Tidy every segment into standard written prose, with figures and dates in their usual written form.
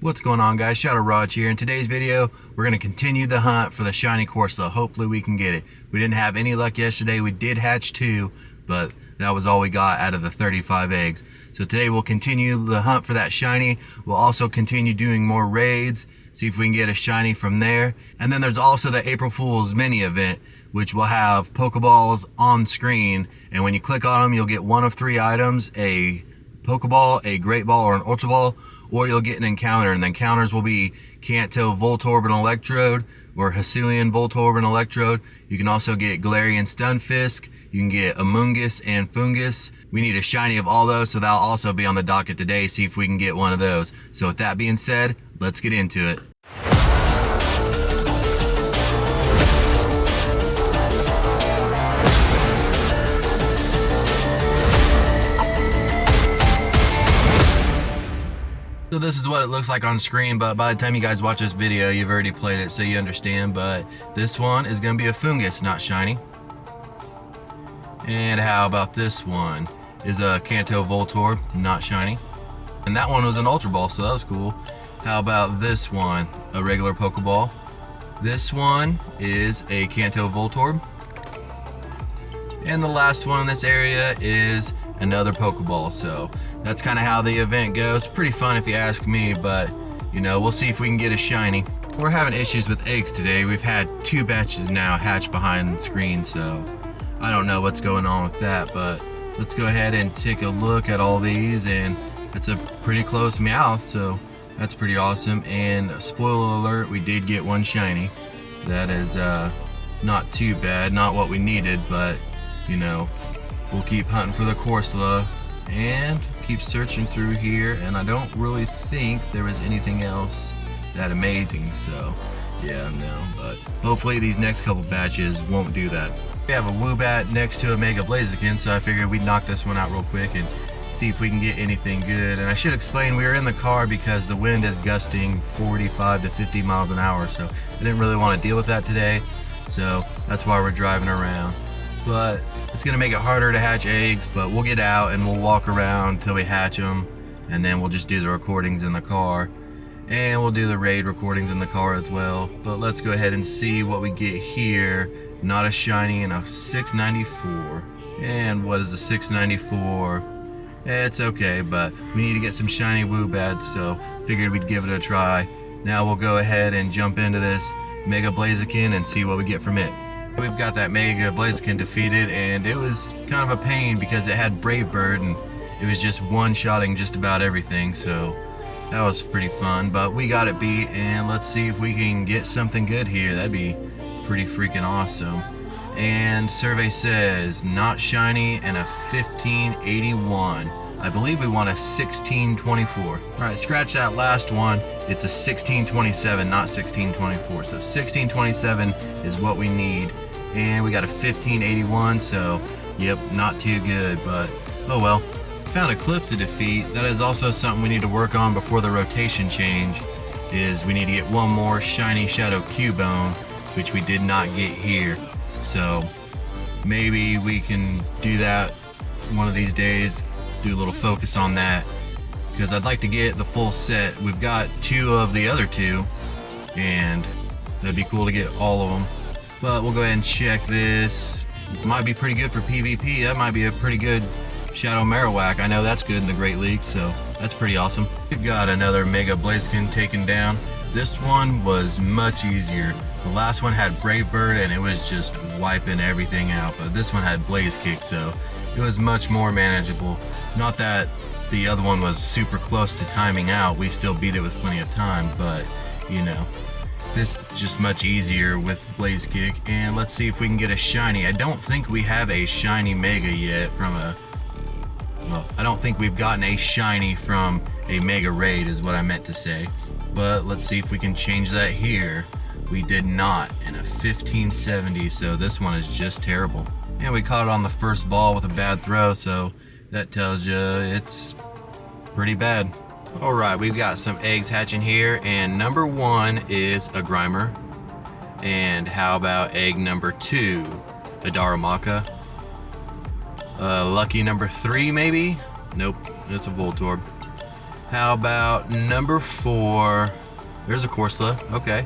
What's going on, guys? Shadow Raj here. In today's video, we're going to continue the hunt for the shiny Corsola. Hopefully we can get it. We didn't have any luck yesterday. We did hatch 2, but that was all we got out of the 35 eggs. So today we'll continue the hunt for that shiny. We'll also continue doing more raids, see if we can get a shiny from there. And then there's also the April Fool's mini event, which will have Pokeballs on screen. And when you click on them, you'll get one of 3 items: a Pokeball, a Great Ball, or an Ultra Ball. Or you'll get an encounter, and the encounters will be Kanto Voltorb and Electrode, or Hisuian Voltorb and Electrode. You can also get Galarian Stunfisk, you can get Amoonguss and Fungus. We need a shiny of all those, so that'll also be on the docket today, see if we can get one of those. So with that being said, let's get into it. So this is what it looks like on screen, but by the time you guys watch this video, you've already played it, so you understand. But this one is going to be a Fungus, not shiny. And how about this one? Is a Kanto Voltorb, not shiny. And that one was an Ultra Ball, so that was cool. How about this one? A regular Pokeball. This one is a Kanto Voltorb. And the last one in this area is another Pokeball. So that's kind of how the event goes. Pretty fun if you ask me, but you know, we'll see if we can get a shiny. We're having issues with eggs today. We've had 2 batches now hatch behind the screen, so I don't know what's going on with that, but let's go ahead and take a look at all these, and it's a pretty close Meowth, so that's pretty awesome. And spoiler alert, we did get 1 shiny. That is not too bad, not what we needed, but you know, we'll keep hunting for the Corsola and keep searching through here, and I don't really think there was anything else that amazing, so yeah, no, but hopefully these next couple batches won't do that. We have a Woobat next to a Mega Blaziken, so I figured we'd knock this one out real quick and see if we can get anything good. And I should explain, we were in the car because the wind is gusting 45 to 50 miles an hour, so I didn't really want to deal with that today, so that's why we're driving around. But it's gonna make it harder to hatch eggs, but we'll get out and we'll walk around till we hatch them, and then we'll just do the recordings in the car, and we'll do the raid recordings in the car as well. But let's go ahead and see what we get here. Not a shiny and a 694. And what is the 694? It's okay, but we need to get some shiny Woobats, so figured we'd give it a try. Now we'll go ahead and jump into this Mega Blaziken and see what we get from it. We've got that Mega Blaziken defeated, and it was kind of a pain because it had Brave Bird and it was just one-shotting just about everything, so that was pretty fun. But we got it beat, and let's see if we can get something good here. That'd be pretty freaking awesome. And survey says not shiny and a 1581. I believe we want a 1624. Alright, scratch that last one. It's a 1627, not 1624. So 1627 is what we need. And we got a 1581, so yep, not too good, but oh well. Found a Cliff to defeat. That is also something we need to work on before the rotation change, is we need to get one more shiny Shadow Cubone, which we did not get here. So maybe we can do that one of these days. Do a little focus on that, because I'd like to get the full set. We've got 2 of the other 2, and that'd be cool to get all of them. But we'll go ahead and check this. Might be pretty good for PvP. That might be a pretty good Shadow Marowak. I know that's good in the Great League, so that's pretty awesome. We've got another Mega Blaziken taken down. This one was much easier. The last one had Brave Bird and it was just wiping everything out, but this one had Blaze Kick, so it was much more manageable. Not that the other one was super close to timing out, we still beat it with plenty of time, but you know, this is just much easier with Blaze Kick. And let's see if we can get a shiny. I don't think we have a shiny Mega yet from a, well, I don't think we've gotten a shiny from a Mega Raid is what I meant to say. But let's see if we can change that here. We did not, in a 1570, so this one is just terrible. And we caught it on the first ball with a bad throw, so that tells you it's pretty bad. Alright, we've got some eggs hatching here, and number 1 is a Grimer. And how about egg number 2? A Darumaka. Lucky number 3 maybe? Nope, it's a Voltorb. How about number 4? There's a Corsola, okay.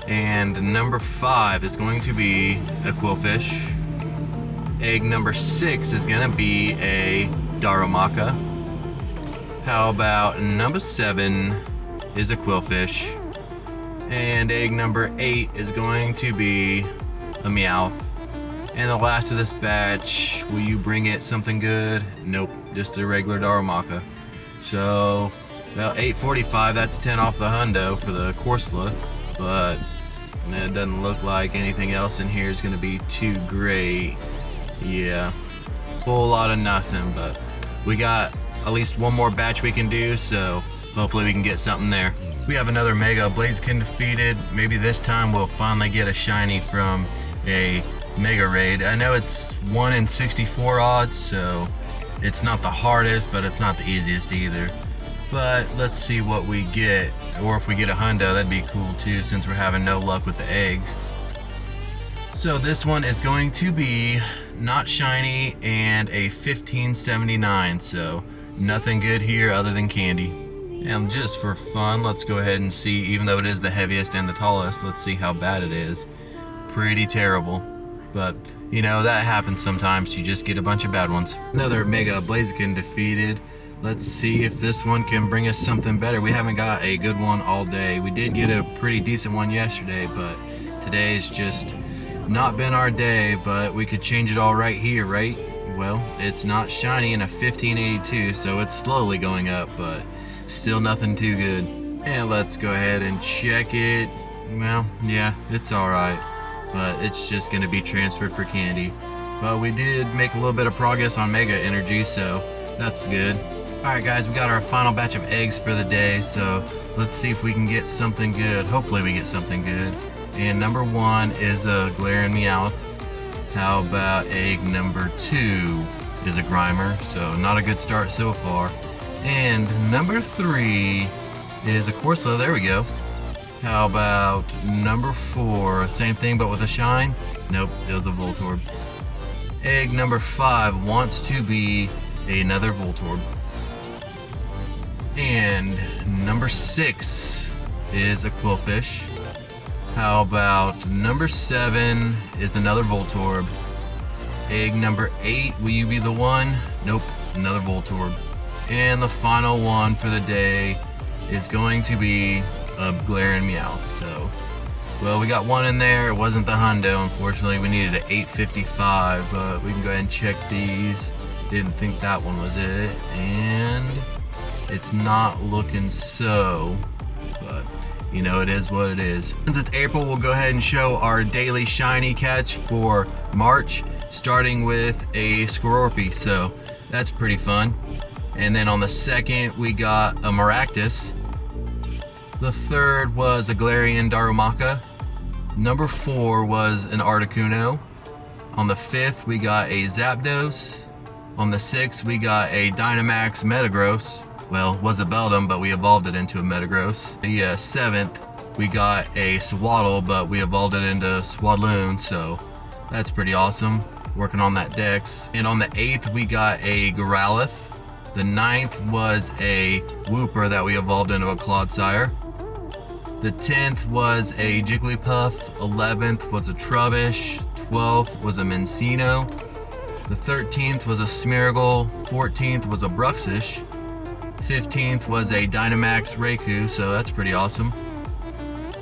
And number 5 is going to be a quillfish. Egg number 6 is gonna be a Darumaka. How about number 7 is a quillfish. And egg number 8 is going to be a Meowth. And the last of this batch, will you bring it something good? Nope, just a regular Darumaka. So, about 8.45, that's 10 off the hundo for the Corsola, but it doesn't look like anything else in here is going to be too great. Yeah, whole lot of nothing, but we got at least one more batch we can do, so hopefully we can get something there. We have another Mega Blaziken defeated. Maybe this time we'll finally get a shiny from a Mega Raid. I know it's 1 in 64 odds, so it's not the hardest, but it's not the easiest either. But let's see what we get, or if we get a hundo, that'd be cool too, since we're having no luck with the eggs. So this one is going to be not shiny and a 1579, so nothing good here other than candy. And just for fun, let's go ahead and see, even though it is the heaviest and the tallest, let's see how bad it is. Pretty terrible. But, you know, that happens sometimes. You just get a bunch of bad ones. Another Mega Blaziken defeated. Let's see if this one can bring us something better. We haven't got a good one all day. We did get a pretty decent one yesterday, but today's just not been our day. But we could change it all right here, right? Well, it's not shiny in a 1582, so it's slowly going up, but still nothing too good. And let's go ahead and check it. Well, yeah, it's alright, but it's just going to be transferred for candy. But we did make a little bit of progress on Mega Energy, so that's good. Alright guys, we got our final batch of eggs for the day, so let's see if we can get something good. Hopefully we get something good. And number 1 is a Galarian Meowth. How about egg number 2 is a Grimer, so not a good start so far. And number 3 is a Corsola, there we go. How about number 4, same thing but with a shine? Nope, it was a Voltorb. Egg number 5 wants to be another Voltorb. And number 6 is a Quillfish. How about number 7 is another Voltorb. Egg number 8, will you be the one? Nope, another Voltorb. And the final one for the day is going to be a Galarian Meowth. So, well, we got one in there. It wasn't the hundo, unfortunately. We needed an 855, but we can go ahead and check these. Didn't think that one was it, and it's not looking so, but you know, it is what it is. Since it's April, we'll go ahead and show our daily shiny catch for March, starting with a Scorpy, so that's pretty fun. And then on the 2nd, we got a Maractus. The 3rd was a Galarian Darumaka. Number 4 was an Articuno. On the 5th, we got a Zapdos. On the 6th, we got a Dynamax Metagross. Well, was a Beldum, but we evolved it into a Metagross. The 7th, we got a Swaddle, but we evolved it into Swadloon, so that's pretty awesome. Working on that dex. And on the 8th, we got a Growlithe. The 9th was a Wooper that we evolved into a Clodsire. The 10th was a Jigglypuff. 11th was a Trubbish. 12th was a Mencino. The 13th was a Smeargle. 14th was a Bruxish. 15th was a Dynamax Raikou, so that's pretty awesome.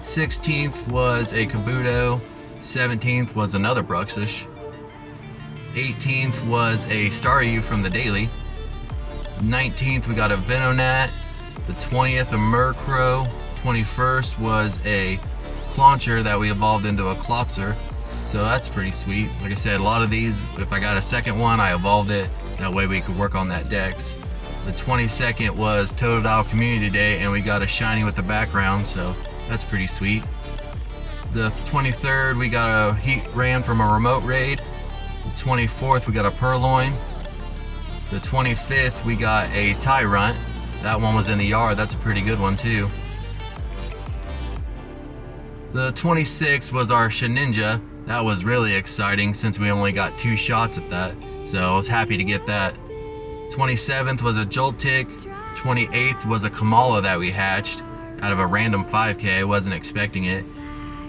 16th was a Kabuto. 17th was another Bruxish. 18th was a Staryu from the daily. 19th we got a Venonat. The 20th a Murkrow. 21st was a Clauncher that we evolved into a Klotzer, so that's pretty sweet. Like I said, a lot of these, if I got a second one, I evolved it. That way we could work on that dex. The 22nd was Totodile Community Day, and we got a shiny with the background, so that's pretty sweet. The 23rd, we got a Heatran from a remote raid. The 24th, we got a Purloin. The 25th, we got a Tyrunt. That one was in the yard. That's a pretty good one too. The 26th was our Shedinja. That was really exciting since we only got 2 shots at that, so I was happy to get that. 27th was a Joltik. 28th was a Kamala that we hatched out of a random 5K. I wasn't expecting it.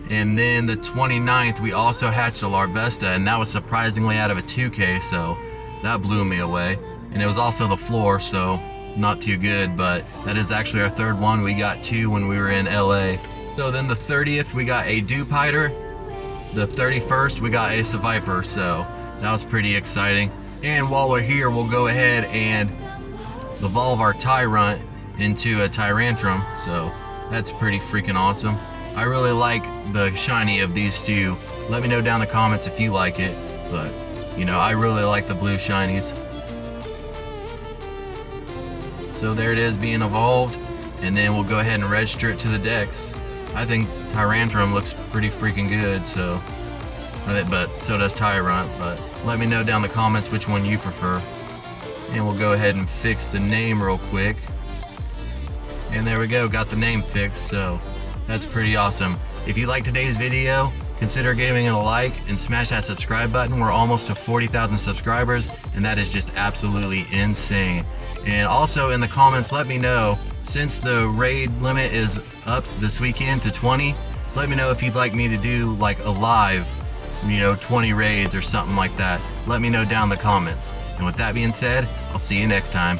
And then the 29th, we also hatched a Larvesta, and that was surprisingly out of a 2K, so that blew me away. And it was also the floor, so not too good, but that is actually our third one. We got 2 when we were in LA. So then the 30th, we got a Dupe Hider. The 31st, we got a Viper, so that was pretty exciting. And while we're here, we'll go ahead and evolve our Tyrant into a Tyrantrum, so that's pretty freaking awesome. I really like the shiny of these two. Let me know down in the comments if you like it, but you know, I really like the blue shinies. So there it is being evolved, and then we'll go ahead and register it to the decks. I think Tyrantrum looks pretty freaking good, so, but so does Tyrant, but let me know down in the comments which one you prefer. And we'll go ahead and fix the name real quick. And there we go, got the name fixed, so that's pretty awesome. If you liked today's video, consider giving it a like and smash that subscribe button. We're almost to 40,000 subscribers, and that is just absolutely insane. And also in the comments, let me know, since the raid limit is up this weekend to 20, let me know if you'd like me to do like a live, 20 raids or something like that. Let me know down in the comments. And with that being said, I'll see you next time.